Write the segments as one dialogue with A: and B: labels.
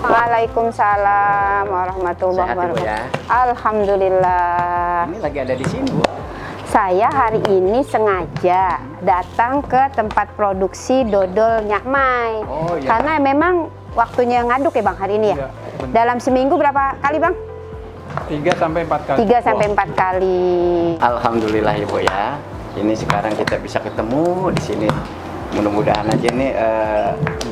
A: Waalaikumsalam warahmatullahi wabarakatuh.
B: Ya?
A: Alhamdulillah.
B: Ini lagi ada di sini, Bu.
A: Saya hari ini sengaja datang ke tempat produksi dodol Nyak Mai.
B: Oh, iya.
A: Karena memang waktunya ngaduk ya Bang hari ini ya.
C: Iya, benar.
A: Dalam seminggu berapa kali Bang?
C: 3 sampai 4 kali.
A: 3 sampai 4 kali.
B: Alhamdulillah ya, Bu ya. Ini sekarang kita bisa ketemu di sini. Mudah-mudahan aja nih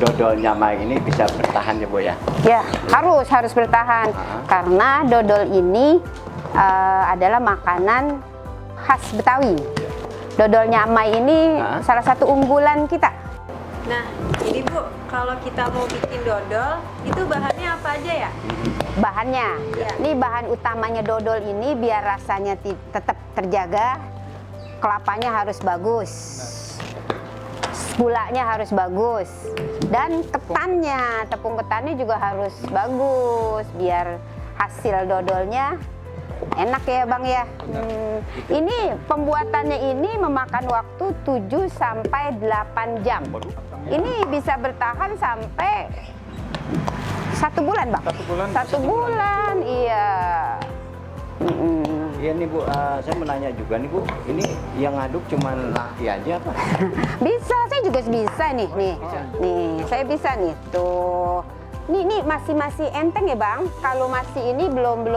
B: dodol Nyak Mai ini bisa bertahan ya, Bu ya.
A: Ya, harus bertahan. Karena dodol ini adalah makanan khas Betawi. Dodol Nyak Mai ini salah satu unggulan kita.
D: Nah, ini Bu, kalau kita mau bikin dodol, itu bahannya apa aja ya?
A: Bahannya,
D: Ya.
A: ini bahan utamanya dodol ini biar rasanya tetap terjaga. Kelapanya harus bagus, gulanya harus bagus, dan ketannya, tepung ketannya juga harus bagus biar hasil dodolnya enak ya Bang ya. Ini pembuatannya ini memakan waktu 7 sampai 8 jam. Ini bisa bertahan sampai 1 bulan Bang.
C: 1 bulan.
A: 1 bulan, iya.
B: Iya nih, Bu, saya mau nanya juga nih, Bu. Ini yang ngaduk cuman laki aja apa?
A: Bisa, saya juga bisa nih, nih, saya bisa nih, tuh. Nih masih enteng ya Bang. Kalau masih ini belum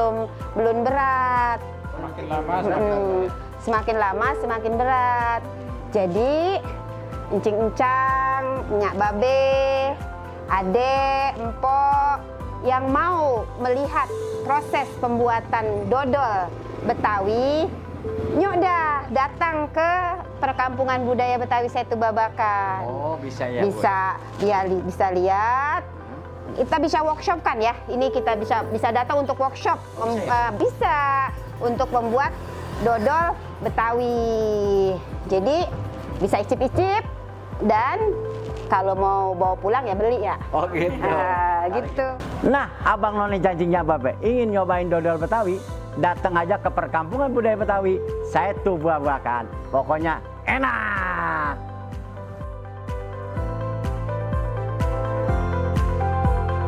A: berat.
C: Semakin lama
A: Semakin lama semakin berat. Jadi encing-encang, nyak babe, adek, empok yang mau melihat proses pembuatan dodol Betawi, nyok dah datang ke Perkampungan Budaya Betawi Setu Babakan.
B: Oh, bisa ya, Bu?
A: Bisa lihat. Kita bisa workshop kan ya? Ini kita bisa datang untuk workshop. Bisa untuk membuat dodol Betawi. Jadi bisa icip-icip dan kalau mau bawa pulang ya beli ya.
B: Oh gitu.
A: Gitu.
E: Nah, Abang Noni janjinya Babe ingin nyobain dodol Betawi, datang aja ke Perkampungan Budaya Betawi Setu Babakan. Pokoknya enak.